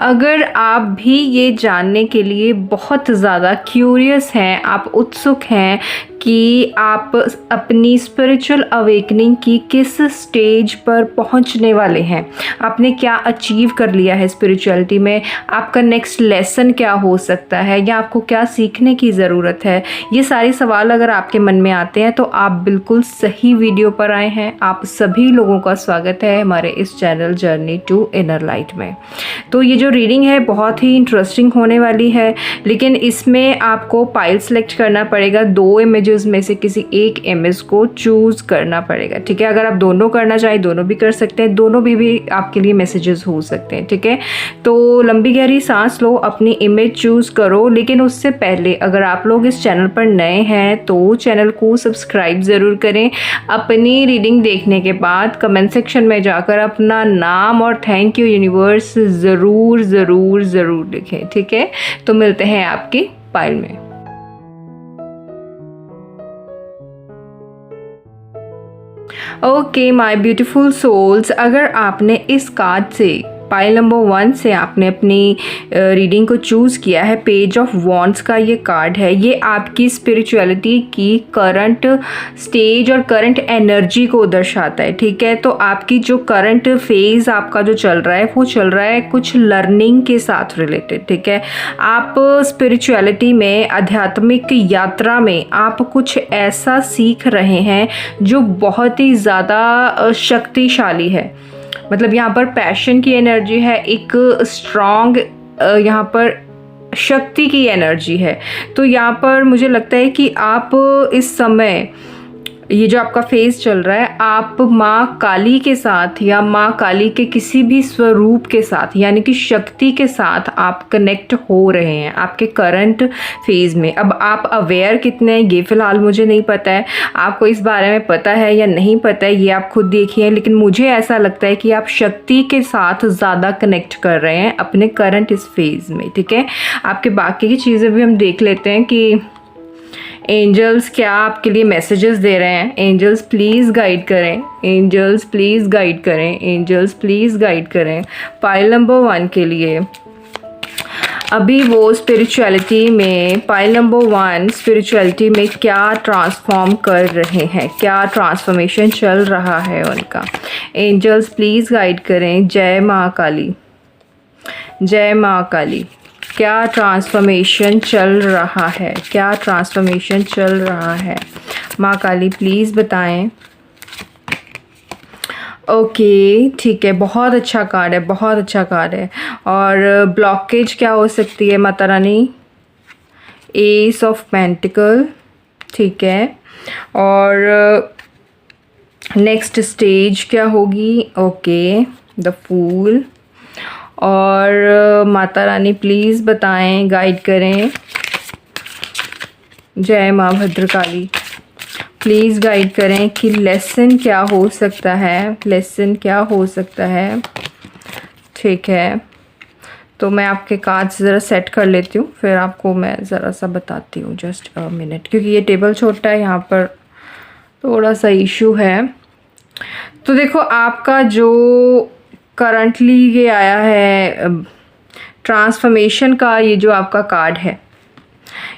अगर आप भी ये जानने के लिए बहुत ज़्यादा क्यूरियस हैं, आप उत्सुक हैं कि आप अपनी स्पिरिचुअल अवेकनिंग की किस स्टेज पर पहुंचने वाले हैं, आपने क्या अचीव कर लिया है स्पिरिचुअलिटी में, आपका नेक्स्ट लेसन क्या हो सकता है या आपको क्या सीखने की ज़रूरत है, ये सारे सवाल अगर आपके मन में आते हैं तो आप बिल्कुल सही वीडियो पर आए हैं। आप सभी लोगों का स्वागत है हमारे इस channel journey to inner light में। तो ये जो रीडिंग है बहुत ही इंटरेस्टिंग होने वाली है, लेकिन इसमें आपको पाइल सेलेक्ट करना पड़ेगा। 2 इमेजेस में से किसी एक इमेज को चूज़ करना पड़ेगा, ठीक है। अगर आप दोनों करना चाहें दोनों भी कर सकते हैं, दोनों भी आपके लिए मैसेजेस हो सकते हैं, ठीक है। तो लंबी गहरी सांस लो, अपनी इमेज चूज़ करो, लेकिन उससे पहले अगर आप लोग इस चैनल पर नए हैं तो चैनल को सब्सक्राइब ज़रूर करें। अपनी रीडिंग देखने के बाद कमेंट सेक्शन में जाकर अपना नाम और थैंक यू यूनिवर्स ज़रूर ज़रूर ज़रूर लिखें, ठीक है। तो मिलते हैं आपकी पाइल में। ओके माय ब्यूटीफुल सोल्स, अगर आपने इस कार्ड से पाइल नंबर 1 से आपने अपनी रीडिंग को चूज़ किया है, पेज ऑफ वॉन्ड्स का ये कार्ड है। ये आपकी स्पिरिचुअलिटी की करंट स्टेज और करंट एनर्जी को दर्शाता है, ठीक है। तो आपकी जो करंट फेज़ आपका जो चल रहा है वो चल रहा है कुछ लर्निंग के साथ रिलेटेड, ठीक है। आप स्पिरिचुअलिटी में, आध्यात्मिक यात्रा में आप कुछ ऐसा सीख रहे हैं जो बहुत ही ज़्यादा शक्तिशाली है। मतलब यहाँ पर पैशन की एनर्जी है, एक स्ट्रॉन्ग यहाँ पर शक्ति की एनर्जी है। तो यहाँ पर मुझे लगता है कि आप इस समय ये जो आपका फेस चल रहा है, आप माँ काली के साथ या माँ काली के किसी भी स्वरूप के साथ यानी कि शक्ति के साथ आप कनेक्ट हो रहे हैं आपके करंट फेज़ में। अब आप अवेयर कितने हैं ये फ़िलहाल मुझे नहीं पता है, आपको इस बारे में पता है या नहीं पता है ये आप खुद देखिए, लेकिन मुझे ऐसा लगता है कि आप शक्ति के साथ ज़्यादा कनेक्ट कर रहे हैं अपने करंट इस फेज़ में, ठीक है। आपके बाकी की चीज़ें भी हम देख लेते हैं कि एंजल्स क्या आपके लिए मैसेजेस दे रहे हैं। एंजल्स प्लीज़ गाइड करें, एंजल्स प्लीज़ गाइड करें, एंजल्स प्लीज़ गाइड करें पाइल नंबर 1 के लिए। अभी वो स्पिरिचुअलिटी में, पाइल नंबर 1 स्पिरिचुअलिटी में क्या ट्रांसफॉर्म कर रहे हैं, क्या ट्रांसफॉर्मेशन चल रहा है उनका। एंजल्स प्लीज़ गाइड करें। जय माँ काली, जय माँ काली। क्या ट्रांसफॉर्मेशन चल रहा है, क्या ट्रांसफॉर्मेशन चल रहा है माँ काली प्लीज़ बताएं। ओके ठीक है, बहुत अच्छा कार्ड है, बहुत अच्छा कार्ड है। और ब्लॉकेज क्या हो सकती है Mata Rani. S of pentacle, ठीक है। और नेक्स्ट स्टेज क्या होगी। Okay the fool. और माता रानी प्लीज़ बताएं, गाइड करें। जय माँ भद्रकाली, प्लीज़ गाइड करें कि लेसन क्या हो सकता है, लेसन क्या हो सकता है। ठीक है, तो मैं आपके कार्ड्स ज़रा सेट कर लेती हूँ, फिर आपको मैं ज़रा सा बताती हूँ। जस्ट अ मिनट, क्योंकि ये टेबल छोटा है, यहाँ पर थोड़ा सा इशू है। तो देखो आपका जो करंटली ये आया है ट्रांसफॉर्मेशन का, ये जो आपका कार्ड है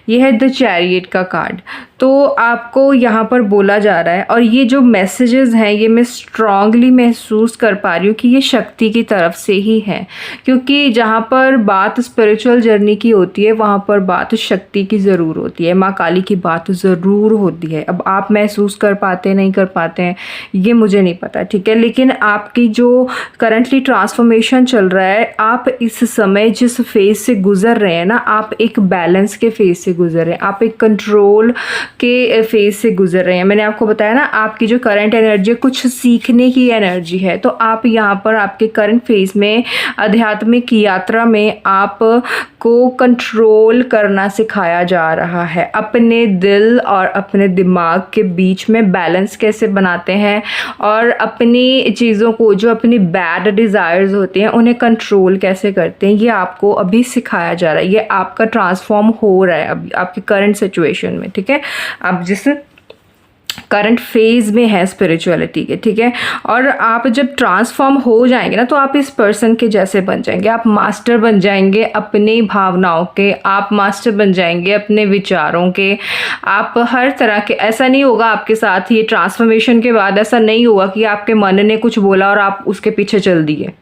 ये है द चैरियट का कार्ड। तो आपको यहाँ पर बोला जा रहा है, और ये जो मैसेजेस हैं ये मैं स्ट्रांगली महसूस कर पा रही हूँ कि ये शक्ति की तरफ से ही है, क्योंकि जहाँ पर बात स्पिरिचुअल जर्नी की होती है वहाँ पर बात शक्ति की ज़रूर होती है, माँ काली की बात ज़रूर होती है। अब आप महसूस कर पाते नहीं कर पाते हैं ये मुझे नहीं पता, ठीक है। लेकिन आपकी जो करंटली ट्रांसफॉर्मेशन चल रहा है, आप इस समय जिस फेज़ से गुज़र रहे हैं ना, आप एक बैलेंस के फेज़ से गुज़र रहे हैं, आप एक कंट्रोल के फेज से गुजर रहे हैं। मैंने आपको बताया ना, आपकी जो करंट एनर्जी कुछ सीखने की एनर्जी है, तो आप यहाँ पर आपके करंट फेज में आध्यात्मिक यात्रा में आप को कंट्रोल करना सिखाया जा रहा है। अपने दिल और अपने दिमाग के बीच में बैलेंस कैसे बनाते हैं, और अपनी चीज़ों को, जो अपनी बैड डिज़ायर्स होते हैं, उन्हें कंट्रोल कैसे करते हैं, ये आपको अभी सिखाया जा रहा है। ये आपका ट्रांसफॉर्म हो रहा है अभी आपकी करंट सिचुएशन में, ठीक है। आप जिस करंट फेज में है स्पिरिचुअलिटी के, ठीक है। और आप जब ट्रांसफॉर्म हो जाएंगे ना, तो आप इस पर्सन के जैसे बन जाएंगे, आप मास्टर बन जाएंगे अपनी भावनाओं के, आप मास्टर बन जाएंगे अपने विचारों के, आप हर तरह के। ऐसा नहीं होगा आपके साथ ये ट्रांसफॉर्मेशन के बाद, ऐसा नहीं होगा कि आपके मन ने कुछ बोला और आप उसके पीछे चल दिए,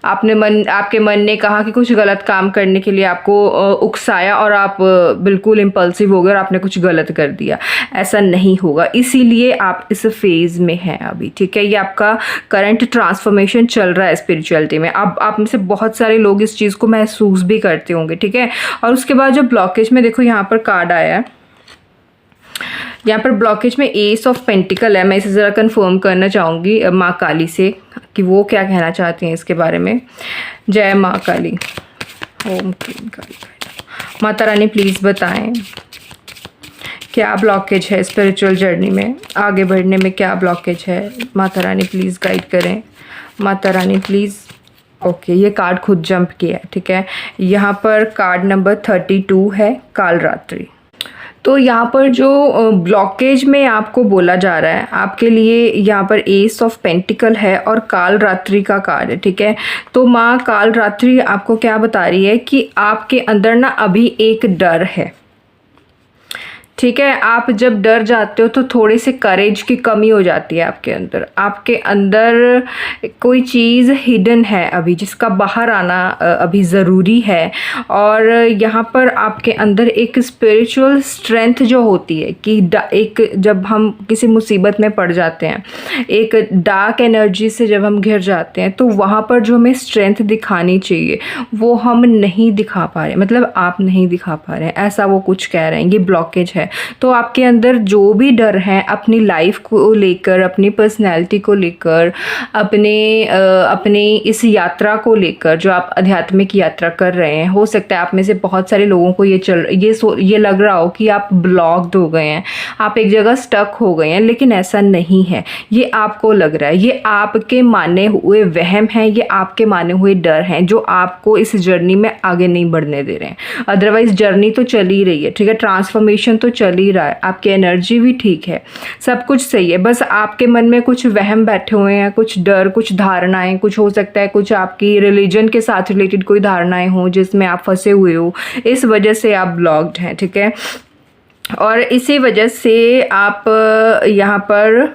आपके मन ने कहा कि कुछ गलत काम करने के लिए आपको उकसाया और आप बिल्कुल इम्पल्सिव हो गए और आपने कुछ गलत कर दिया। ऐसा नहीं होगा, इसीलिए आप इस फेज़ में हैं अभी, ठीक है। ये आपका करंट ट्रांसफॉर्मेशन चल रहा है स्पिरिचुअलिटी में। अब आप में से बहुत सारे लोग इस चीज़ को महसूस भी करते होंगे, ठीक है। और उसके बाद जो ब्लॉकेज में देखो यहाँ पर कार्ड आया है, यहाँ पर ब्लॉकेज में एस ऑफ पेंटिकल है। मैं इसे ज़रा कंफर्म करना चाहूँगी माँ काली से कि वो क्या कहना चाहती हैं इसके बारे में। जय माँ काली, ओम क्लीम काली। माता रानी प्लीज़ बताएं क्या ब्लॉकेज है स्पिरिचुअल जर्नी में, आगे बढ़ने में क्या ब्लॉकेज है। माता रानी प्लीज़ गाइड करें, माता रानी प्लीज़। ओके, ये कार्ड खुद जंप किया है, ठीक है। यहाँ पर कार्ड नंबर 32 है, काल रात्रि। तो यहाँ पर जो ब्लॉकेज में आपको बोला जा रहा है आपके लिए, यहाँ पर एस ऑफ पेंटिकल है और काल रात्रि का कार्ड है, ठीक है। तो माँ काल रात्रि आपको क्या बता रही है कि आपके अंदर ना अभी एक डर है, ठीक है। आप जब डर जाते हो तो थोड़े से करेज की कमी हो जाती है आपके अंदर। आपके अंदर कोई चीज़ हिडन है अभी, जिसका बाहर आना अभी ज़रूरी है। और यहाँ पर आपके अंदर एक स्पिरिचुअल स्ट्रेंथ जो होती है कि एक जब हम किसी मुसीबत में पड़ जाते हैं, एक डार्क एनर्जी से जब हम घिर जाते हैं, तो वहाँ पर जो हमें स्ट्रेंथ दिखानी चाहिए वो हम नहीं दिखा पा रहे, मतलब आप नहीं दिखा पा रहे हैं, ऐसा वो कुछ कह रहे हैं। ये ब्लॉकेज है। तो आपके अंदर जो भी डर हैं अपनी लाइफ को लेकर, अपनी पर्सनैलिटी को लेकर, अपने इस यात्रा को लेकर, जो आप आध्यात्मिक यात्रा कर रहे हैं, हो सकता है आप में से बहुत सारे लोगों को ये लग रहा हो कि आप ब्लॉक्ड हो गए हैं, आप एक जगह स्टक हो गए हैं, लेकिन ऐसा नहीं है। ये आपको लग रहा है, ये आपके माने हुए वहम हैं, ये आपके माने हुए डर हैं जो आपको इस जर्नी में आगे नहीं बढ़ने दे रहे हैं। अदरवाइज जर्नी तो चल ही रही है, ठीक है। ट्रांसफॉर्मेशन तो चल ही रहा है, आपकी एनर्जी भी ठीक है, सब कुछ सही है। बस आपके मन में कुछ वहम बैठे हुए हैं, कुछ डर, कुछ धारणाएं, कुछ हो सकता है कुछ आपकी रिलीजन के साथ रिलेटेड कोई धारणाएं हो जिसमें आप फंसे हुए हो, इस वजह से आप ब्लॉक्ड हैं, ठीक है। और इसी वजह से आप यहाँ पर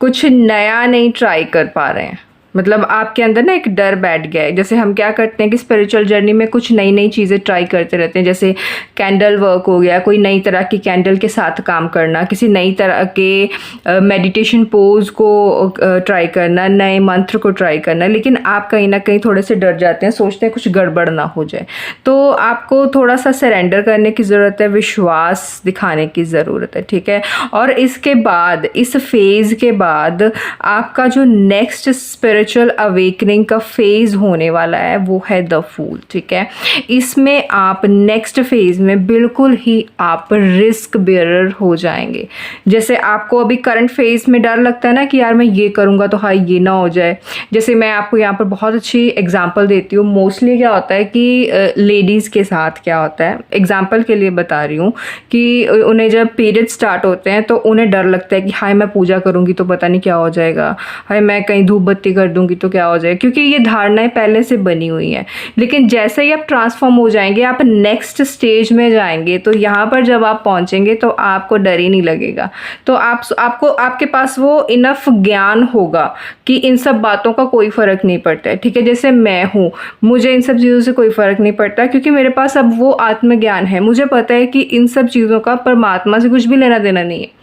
कुछ नया नहीं ट्राई कर पा रहे हैं, मतलब आपके अंदर ना एक डर बैठ गया है। जैसे हम क्या करते हैं कि स्पिरिचुअल जर्नी में कुछ नई नई चीज़ें ट्राई करते रहते हैं, जैसे कैंडल वर्क हो गया, कोई नई तरह की कैंडल के साथ काम करना, किसी नई तरह के मेडिटेशन पोज को ट्राई करना, नए मंत्र को ट्राई करना। लेकिन आप कहीं ना कहीं थोड़े से डर जाते हैं, सोचते हैं कुछ गड़बड़ ना हो जाए। तो आपको थोड़ा सा सरेंडर करने की ज़रूरत है, विश्वास दिखाने की ज़रूरत है, ठीक है। और इसके बाद, इस फेज़ के बाद आपका जो नेक्स्ट स्पिरिचुअल अवेकनिंग का फेज होने वाला है वो है द फूल, ठीक है। इसमें आप नेक्स्ट फेज में बिल्कुल ही आप रिस्क बेयरर हो जाएंगे। जैसे आपको अभी करंट फेज में डर लगता है ना कि यार मैं ये करूँगा तो हाँ ये ना हो जाए। जैसे मैं आपको यहाँ पर बहुत अच्छी एग्जांपल देती हूँ। मोस्टली क्या होता है कि लेडीज़ के साथ क्या होता है, एग्जांपल के लिए बता रही हूँ कि उन्हें जब पीरियड स्टार्ट होते हैं तो उन्हें डर लगता है कि हाय मैं पूजा करूँगी तो पता नहीं क्या हो जाएगा, हाय मैं कहीं धूप बत्ती कर दूंगी तो क्या हो जाएगा, क्योंकि ये धारणाएं पहले से बनी हुई हैं। लेकिन जैसे ही आप ट्रांसफॉर्म हो जाएंगे, आप नेक्स्ट स्टेज में जाएंगे, तो यहाँ पर जब आप पहुँचेंगे तो आपको डर ही नहीं लगेगा। तो आपके पास वो इनफ ज्ञान होगा कि इन सब बातों का कोई फ़र्क नहीं पड़ता है, ठीक है। जैसे मैं हूँ, मुझे इन सब चीज़ों से कोई फ़र्क नहीं पड़ता क्योंकि मेरे पास अब वो आत्मज्ञान है। मुझे पता है कि इन सब चीज़ों का परमात्मा से कुछ भी लेना देना नहीं है।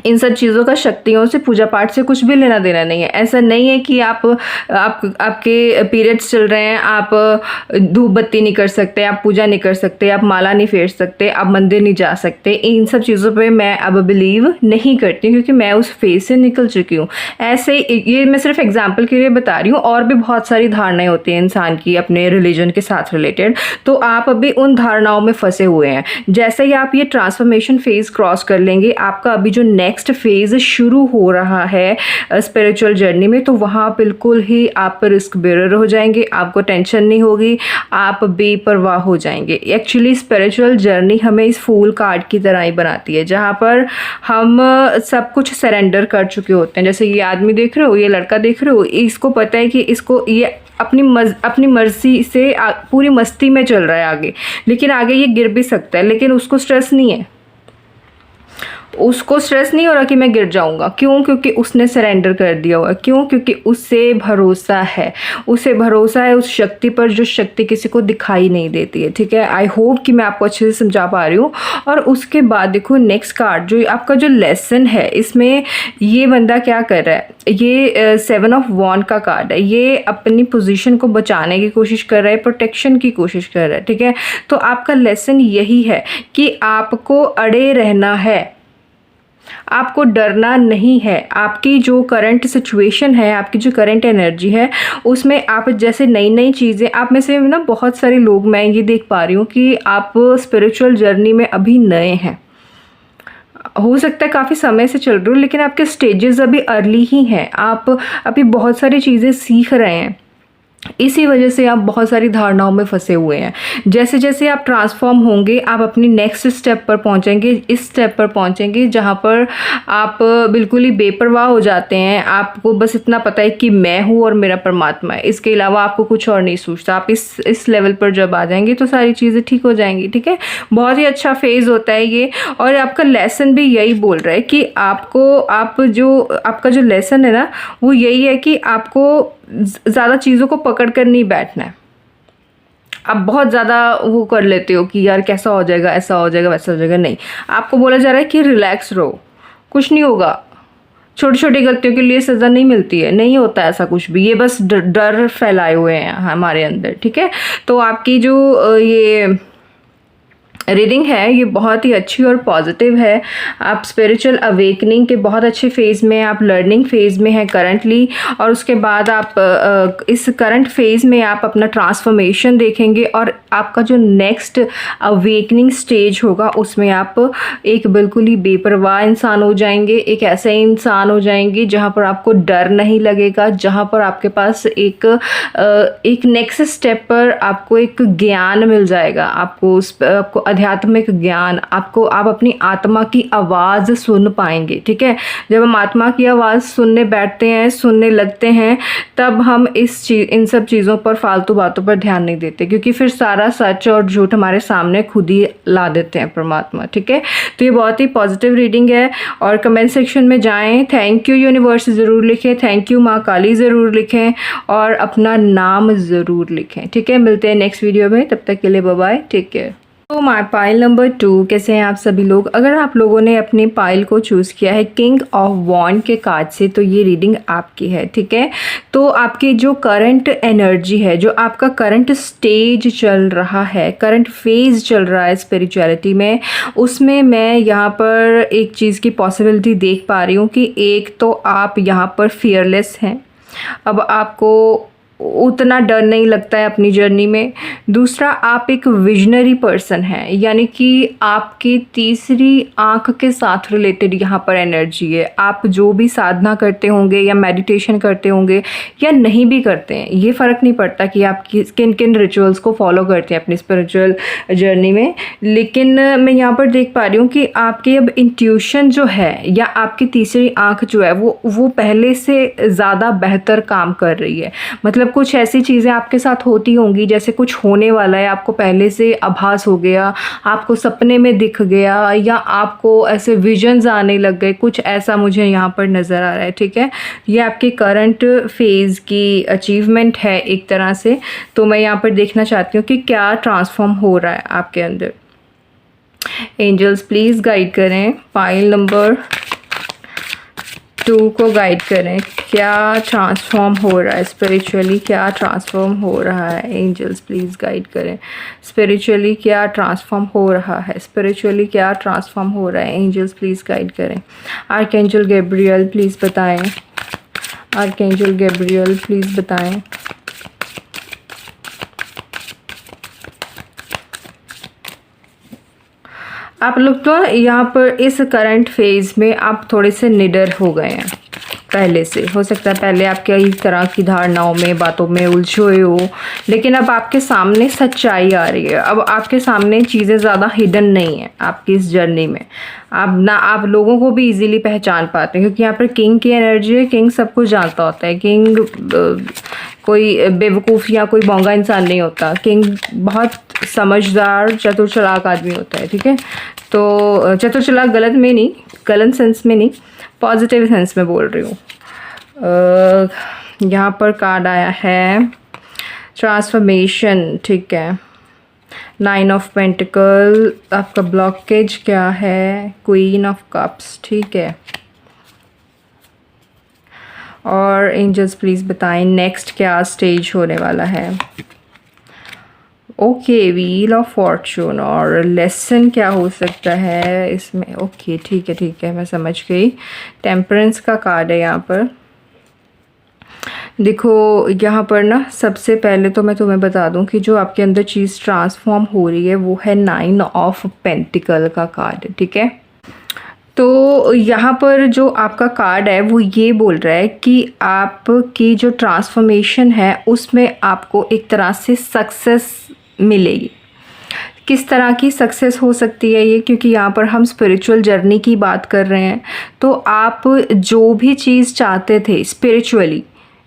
इन सब चीज़ों का, शक्तियों से, पूजा पाठ से कुछ भी लेना देना नहीं है। ऐसा नहीं है कि आपके पीरियड्स चल रहे हैं, आप धूप बत्ती नहीं कर सकते, आप पूजा नहीं कर सकते, आप माला नहीं फेर सकते, आप मंदिर नहीं जा सकते। इन सब चीज़ों पे मैं अब बिलीव नहीं करती क्योंकि मैं उस फेज से निकल चुकी हूँ। ऐसे ये मैं सिर्फ एग्जाम्पल के लिए बता रही हूँ, और भी बहुत सारी धारणाएँ होती हैं इंसान की अपने रिलीजन के साथ रिलेटेड, तो आप अभी उन धारणाओं में फंसे हुए हैं। जैसे ही आप ये ट्रांसफॉर्मेशन फेज क्रॉस कर लेंगे, आपका अभी जो नेक्स्ट फेज़ शुरू हो रहा है स्पिरिचुअल जर्नी में, तो वहाँ बिल्कुल ही आप रिस्क बेरर हो जाएंगे, आपको टेंशन नहीं होगी, आप बेपरवाह हो जाएंगे। एक्चुअली स्पिरिचुअल जर्नी हमें इस फूल कार्ड की तरह ही बनाती है, जहाँ पर हम सब कुछ सरेंडर कर चुके होते हैं। जैसे ये आदमी देख रहे हो, ये लड़का देख रहे हो, इसको पता है कि इसको ये अपनी मर्जी से पूरी मस्ती में चल रहा है आगे, लेकिन आगे ये गिर भी सकता है, लेकिन उसको स्ट्रेस नहीं है, उसको स्ट्रेस नहीं हो रहा कि मैं गिर जाऊंगा। क्यों? क्योंकि उसने सरेंडर कर दिया हुआ है। क्यों? क्योंकि उसे भरोसा है, उसे भरोसा है उस शक्ति पर जो शक्ति किसी को दिखाई नहीं देती है। ठीक है, आई होप कि मैं आपको अच्छे से समझा पा रही हूँ। और उसके बाद देखो नेक्स्ट कार्ड जो आपका जो लेसन है, इसमें ये बंदा क्या कर रहा है, ये 7 ऑफ वॉन्ड का कार्ड है। ये अपनी पोजीशन को बचाने की कोशिश कर रहा है, प्रोटेक्शन की कोशिश कर रहा है। ठीक है, तो आपका लेसन यही है कि आपको अड़े रहना है, आपको डरना नहीं है। आपकी जो करंट सिचुएशन है, आपकी जो करंट एनर्जी है, उसमें आप जैसे नई नई चीज़ें, आप में से ना बहुत सारे लोग, मैं ये देख पा रही हूँ कि आप स्पिरिचुअल जर्नी में अभी नए हैं। हो सकता है काफ़ी समय से चल रहे हो, लेकिन आपके स्टेजेस अभी अर्ली ही हैं, आप अभी बहुत सारी चीज़ें सीख रहे हैं। इसी वजह से आप बहुत सारी धारणाओं में फंसे हुए हैं। जैसे जैसे आप ट्रांसफॉर्म होंगे, आप अपनी नेक्स्ट स्टेप पर पहुंचेंगे, इस स्टेप पर पहुंचेंगे जहां पर आप बिल्कुल ही बेपरवाह हो जाते हैं। आपको बस इतना पता है कि मैं हूं और मेरा परमात्मा है, इसके अलावा आपको कुछ और नहीं सोचता। आप इस लेवल पर जब आ जाएंगे तो सारी चीज़ें ठीक हो जाएंगी। ठीक है, बहुत ही अच्छा फेज़ होता है ये। और आपका लेसन भी यही बोल रहा है कि आपका जो लेसन है ना, वो यही है कि आपको ज़्यादा चीज़ों को पकड़ कर नहीं बैठना है। आप बहुत ज़्यादा वो कर लेते हो कि यार कैसा हो जाएगा, ऐसा हो जाएगा, वैसा हो जाएगा। नहीं, आपको बोला जा रहा है कि रिलैक्स रहो, कुछ नहीं होगा। छोटी छोटी गलतियों के लिए सज़ा नहीं मिलती है, नहीं होता ऐसा कुछ भी। ये बस डर फैलाए हुए हैं हमारे अंदर। ठीक है, तो आपकी जो ये रीडिंग है ये बहुत ही अच्छी और पॉजिटिव है। आप स्पिरिचुअल अवेकनिंग के बहुत अच्छे फेज़ में, आप लर्निंग फेज़ में हैं करंटली, और उसके बाद आप इस करंट फेज़ में आप अपना ट्रांसफॉर्मेशन देखेंगे, और आपका जो नेक्स्ट अवेकनिंग स्टेज होगा उसमें आप एक बिल्कुल ही बेपरवाह इंसान हो जाएंगे। एक ऐसे इंसान हो जाएंगे जहाँ पर आपको डर नहीं लगेगा, जहाँ पर आपके पास एक नेक्स्ट स्टेप पर आपको एक ज्ञान मिल जाएगा, आपको आध्यात्मिक ज्ञान, आप अपनी आत्मा की आवाज़ सुन पाएंगे। ठीक है, जब हम आत्मा की आवाज़ सुनने बैठते हैं, सुनने लगते हैं, तब हम इन सब चीज़ों पर, फालतू बातों पर ध्यान नहीं देते, क्योंकि फिर सारा सच और झूठ हमारे सामने खुद ही ला देते हैं परमात्मा। ठीक है, तो ये बहुत ही पॉजिटिव रीडिंग है। और कमेंट सेक्शन में जाएं, थैंक यू यूनिवर्स ज़रूर लिखें, थैंक यू माँ काली ज़रूर लिखें, और अपना नाम ज़रूर लिखें। ठीक है, मिलते हैं नेक्स्ट वीडियो में, तब तक के लिए बाय बाय, टेक केयर। तो माय पाइल नंबर 2, कैसे हैं आप सभी लोग? अगर आप लोगों ने अपनी पाइल को चूज़ किया है किंग ऑफ वॉन्ड के कार्ड से, तो ये रीडिंग आपकी है। ठीक है, तो आपकी जो करंट एनर्जी है, जो आपका करंट स्टेज चल रहा है, करंट फेज़ चल रहा है स्पिरिचुअलिटी में, उसमें मैं यहाँ पर एक चीज़ की पॉसिबिलिटी देख पा रही हूँ कि एक तो आप यहाँ पर फियरलेस हैं, अब आपको उतना डर नहीं लगता है अपनी जर्नी में। दूसरा, आप एक विजनरी पर्सन हैं, यानी कि आपकी तीसरी आंख के साथ रिलेटेड यहाँ पर एनर्जी है। आप जो भी साधना करते होंगे या मेडिटेशन करते होंगे या नहीं भी करते हैं, ये फ़र्क नहीं पड़ता कि आप किन किन रिचुअल्स को फॉलो करते हैं अपनी स्पिरिचुअल जर्नी में, लेकिन मैं यहाँ पर देख पा रही हूँ कि आपकी अब इंट्यूशन जो है, या आपकी तीसरी आंख जो है, वो पहले से ज़्यादा बेहतर काम कर रही है। मतलब कुछ ऐसी चीज़ें आपके साथ होती होंगी, जैसे कुछ होने वाला है, आपको पहले से आभास हो गया, आपको सपने में दिख गया, या आपको ऐसे विजन्स आने लग गए, कुछ ऐसा मुझे यहाँ पर नज़र आ रहा है। ठीक है, ये आपके करंट फेज़ की अचीवमेंट है एक तरह से। तो मैं यहाँ पर देखना चाहती हूँ कि क्या ट्रांसफॉर्म हो रहा है आपके अंदर। एंजल्स प्लीज़ गाइड करें, पाइल नंबर 2 को गाइड करें, क्या ट्रांसफॉर्म हो रहा है स्पिरिचुअली, क्या ट्रांसफॉर्म हो रहा है। एंजल्स प्लीज़ गाइड करें, स्पिरिचुअली क्या ट्रांसफॉर्म हो रहा है, स्पिरिचुअली क्या ट्रांसफॉर्म हो रहा है। एंजल्स प्लीज़ गाइड करें। आर्कएंजल गैब्रियल प्लीज़ बताएं, आर्कएंजल गैब्रियल प्लीज़ बताएं। आप लोग तो यहाँ पर इस करंट फेज़ में आप थोड़े से निडर हो गए हैं पहले से। हो सकता है पहले आप कई तरह की धारणाओं में, बातों में उलझे हुए हो, लेकिन अब आपके सामने सच्चाई आ रही है। अब आपके सामने चीज़ें ज़्यादा हिडन नहीं है आपकी इस जर्नी में। आप लोगों को भी इजीली पहचान पाते हैं, क्योंकि यहाँ पर किंग की एनर्जी है। किंग सब कुछ जानता होता है। किंग कोई बेवकूफ़ या कोई बोंगा इंसान नहीं होता। किंग बहुत समझदार, चतुर चालाक आदमी होता है, ठीक है। तो चतुर चालाक गलत सेंस में नहीं, पॉजिटिव सेंस में बोल रही हूँ। यहाँ पर कार्ड आया है ट्रांसफॉर्मेशन, ठीक है। 9 ऑफ पेंटिकल, आपका ब्लॉकेज क्या है? क्वीन ऑफ कप्स, ठीक है। और एंजल्स प्लीज़ बताएं नेक्स्ट क्या स्टेज होने वाला है। ओके, व्हील ऑफ फॉर्चून, और लेसन क्या हो सकता है इसमें? ओके, ठीक है, मैं समझ गई। टेम्परेंस का कार्ड है यहाँ पर। देखो यहाँ पर ना, सबसे पहले तो मैं तुम्हें बता दूं कि जो आपके अंदर चीज़ ट्रांसफॉर्म हो रही है वो है 9 ऑफ पेंटिकल का कार्ड, ठीक है। तो यहाँ पर जो आपका कार्ड है वो ये बोल रहा है कि आपकी जो ट्रांसफॉर्मेशन है उसमें आपको एक तरह से सक्सेस मिलेगी। किस तरह की सक्सेस हो सकती है ये? क्योंकि यहाँ पर हम स्पिरिचुअल जर्नी की बात कर रहे हैं, तो आप जो भी चीज़ चाहते थे स्पिरिचुअली,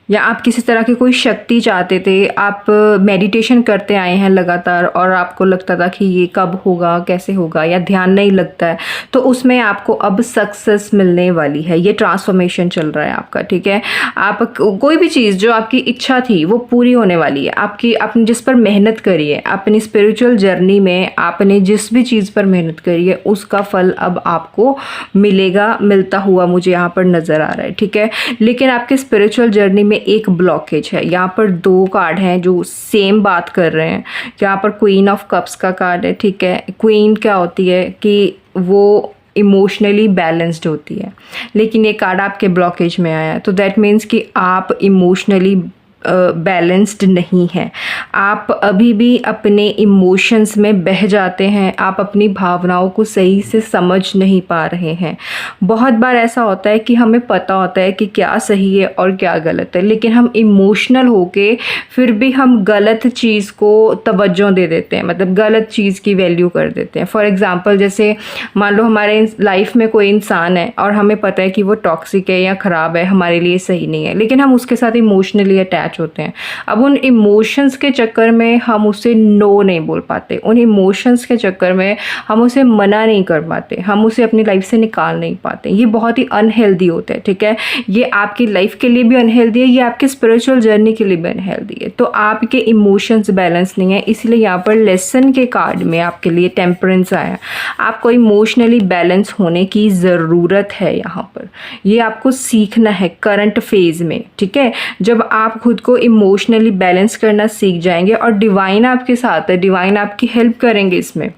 या आप किसी तरह की कोई शक्ति चाहते थे, आप मेडिटेशन करते आए हैं लगातार और आपको लगता था कि ये कब होगा, कैसे होगा, या ध्यान नहीं लगता है, तो उसमें आपको अब सक्सेस मिलने वाली है। ये ट्रांसफॉर्मेशन चल रहा है आपका, ठीक है। आप कोई भी चीज़ जो आपकी इच्छा थी वो पूरी होने वाली है। आपने जिस पर मेहनत करी है अपनी स्पिरिचुअल जर्नी में, आपने जिस भी चीज़ पर मेहनत करी है उसका फल अब आपको मिलेगा, मिलता हुआ मुझे यहाँ पर नज़र आ रहा है, ठीक है। लेकिन आपके स्पिरिचुअल जर्नी में एक ब्लॉकेज है। यहाँ पर 2 कार्ड हैं जो सेम बात कर रहे हैं। यहाँ पर क्वीन ऑफ कप्स का कार्ड है, ठीक है। क्वीन क्या होती है कि वो इमोशनली बैलेंस्ड होती है, लेकिन ये कार्ड आपके ब्लॉकेज में आया है, तो दैट मीन्स कि आप इमोशनली बैलेंस्ड नहीं है। आप अभी भी अपने इमोशंस में बह जाते हैं, आप अपनी भावनाओं को सही से समझ नहीं पा रहे हैं। बहुत बार ऐसा होता है कि हमें पता होता है कि क्या सही है और क्या गलत है, लेकिन हम इमोशनल होके फिर भी हम गलत चीज़ को तवज्जो दे देते हैं, मतलब गलत चीज़ की वैल्यू कर देते हैं। फॉर एग्ज़ाम्पल, जैसे मान लो हमारे लाइफ में कोई इंसान है और हमें पता है कि वो टॉक्सिक है या ख़राब है, हमारे लिए सही नहीं है, लेकिन हम उसके साथ इमोशनली अटैच होते हैं। अब उन इमोशंस के चक्कर में हम उसे नो नहीं बोल पाते, उन इमोशंस के चक्कर में हम उसे मना नहीं कर पाते, हम उसे अपनी लाइफ से निकाल नहीं पाते। ये बहुत ही अनहेल्दी होता है, ठीक है। ये आपकी लाइफ के लिए भी अनहेल्दी है, ये आपकी स्पिरिचुअल जर्नी के लिए भी अनहेल्दी है। तो आपके इमोशंस बैलेंस नहीं है, इसलिए यहाँ पर लेसन के कार्ड में आपके लिए टेम्परेंस आया। आपको इमोशनली बैलेंस होने की ज़रूरत है यहाँ पर, ये आपको सीखना है करंट फेज़ में, ठीक है। जब आप खुद को इमोशनली बैलेंस करना सीख जाएंगे, और डिवाइन आपके साथ है, डिवाइन आपकी हेल्प करेंगे इसमें,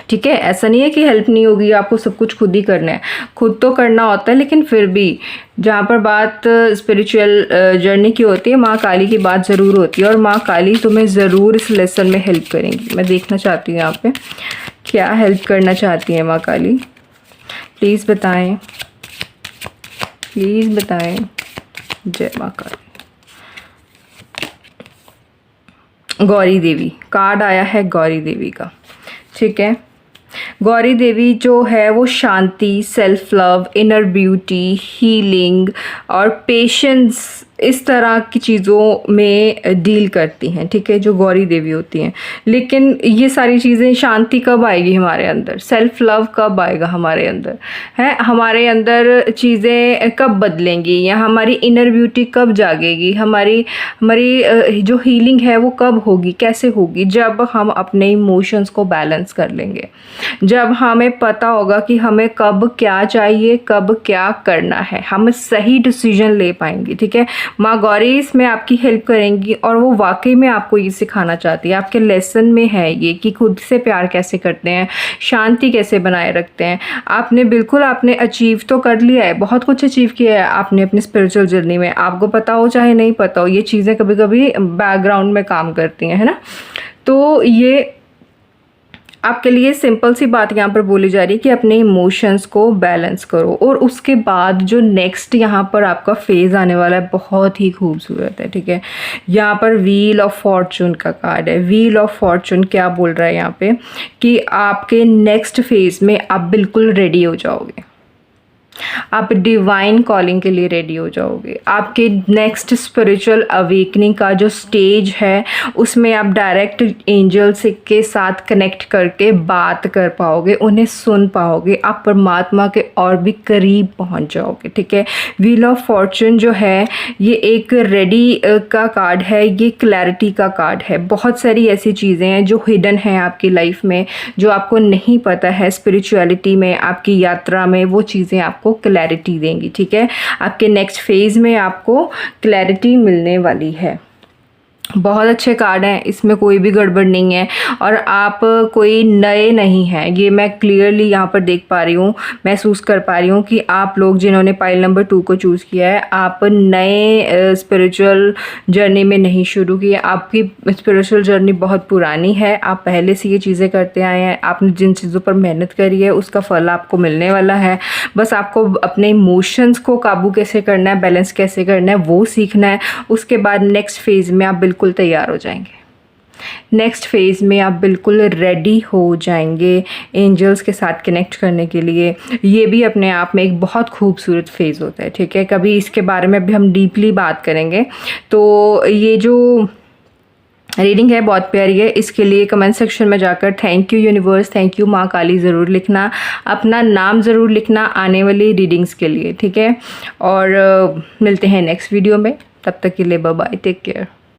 ठीक है। ऐसा नहीं है कि हेल्प नहीं होगी, आपको सब कुछ खुद ही करना है, खुद तो करना होता है, लेकिन फिर भी जहाँ पर बात स्पिरिचुअल जर्नी की होती है, माँ काली की बात ज़रूर होती है, और माँ काली तुम्हें ज़रूर इस लेसन में हेल्प करेंगी। मैं देखना चाहती हूँ यहाँ पे क्या हेल्प करना चाहती हैं माँ काली, प्लीज़ बताएं, प्लीज़ बताएं। जय माँ काली। गौरी देवी कार्ड आया है, गौरी देवी का, ठीक है। गौरी देवी जो है वो शांति, self love, inner beauty, healing और पेशेंस, इस तरह की चीज़ों में डील करती हैं, ठीक है, जो गौरी देवी होती हैं। लेकिन ये सारी चीज़ें, शांति कब आएगी हमारे अंदर, सेल्फ लव कब आएगा हमारे अंदर, है हमारे अंदर चीज़ें कब बदलेंगी, या हमारी इनर ब्यूटी कब जागेगी, हमारी जो हीलिंग है वो कब होगी, कैसे होगी? जब हम अपने इमोशंस को बैलेंस कर लेंगे, जब हमें पता होगा कि हमें कब क्या चाहिए, कब क्या करना है, हम सही डिसीजन ले पाएंगे, ठीक है। माँ गौरी इसमें आपकी हेल्प करेंगी, और वो वाकई में आपको ये सिखाना चाहती है। आपके लेसन में है ये कि खुद से प्यार कैसे करते हैं, शांति कैसे बनाए रखते हैं। आपने अचीव तो कर लिया है, बहुत कुछ अचीव किया है आपने अपनी स्पिरिचुअल जर्नी में, आपको पता हो चाहे नहीं पता हो, ये चीज़ें कभी कभी बैकग्राउंड में काम करती हैं, है ना। तो ये आपके लिए सिंपल सी बात यहाँ पर बोली जा रही है कि अपने इमोशंस को बैलेंस करो, और उसके बाद जो नेक्स्ट यहाँ पर आपका फेज़ आने वाला है बहुत ही खूबसूरत है। ठीक है, यहाँ पर व्हील ऑफ फॉर्चून का कार्ड है। व्हील ऑफ फॉर्चून क्या बोल रहा है यहाँ पे कि आपके नेक्स्ट फेज़ में आप बिल्कुल रेडी हो जाओगे, आप डिवाइन कॉलिंग के लिए रेडी हो जाओगे। आपके नेक्स्ट स्पिरिचुअल अवेकनिंग का जो स्टेज है उसमें आप डायरेक्ट एंजल्स के साथ कनेक्ट करके बात कर पाओगे, उन्हें सुन पाओगे, आप परमात्मा के और भी करीब पहुंच जाओगे। ठीक है, व्हील ऑफ फॉर्चून जो है ये एक रेडी का कार्ड है, ये क्लैरिटी का कार्ड है। बहुत सारी ऐसी चीज़ें हैं जो हिडन हैं आपकी लाइफ में, जो आपको नहीं पता है, स्पिरिचुअलिटी में, आपकी यात्रा में वो चीज़ें आपको क्लैरिटी देंगी। ठीक है, आपके नेक्स्ट फेज़ में आपको क्लैरिटी मिलने वाली है। बहुत अच्छे कार्ड हैं, इसमें कोई भी गड़बड़ नहीं है, और आप कोई नए नहीं हैं, ये मैं क्लियरली यहाँ पर देख पा रही हूँ, महसूस कर पा रही हूँ कि आप लोग जिन्होंने पाइल नंबर 2 को चूज़ किया है, आप नए स्पिरिचुअल जर्नी में नहीं शुरू की है। आपकी स्पिरिचुअल जर्नी बहुत पुरानी है, आप पहले से ये चीज़ें करते आए हैं, आपने जिन चीज़ों पर मेहनत करी है उसका फल आपको मिलने वाला है। बस आपको अपने इमोशंस को काबू कैसे करना है, बैलेंस कैसे करना है वो सीखना है। उसके बाद नेक्स्ट फेज़ में आप बिल्कुल तैयार हो जाएंगे। नेक्स्ट फेज़ में आप बिल्कुल रेडी हो जाएंगे एंजल्स के साथ कनेक्ट करने के लिए। ये भी अपने आप में एक बहुत खूबसूरत फेज़ होता है। ठीक है, कभी इसके बारे में भी हम डीपली बात करेंगे। तो ये जो रीडिंग है बहुत प्यारी है, इसके लिए कमेंट सेक्शन में जाकर thank you universe, thank you माँ काली ज़रूर लिखना, अपना नाम ज़रूर लिखना आने वाली रीडिंग्स के लिए। ठीक है, और मिलते हैं नेक्स्ट वीडियो में, तब तक के लिए बाय बाय, टेक केयर।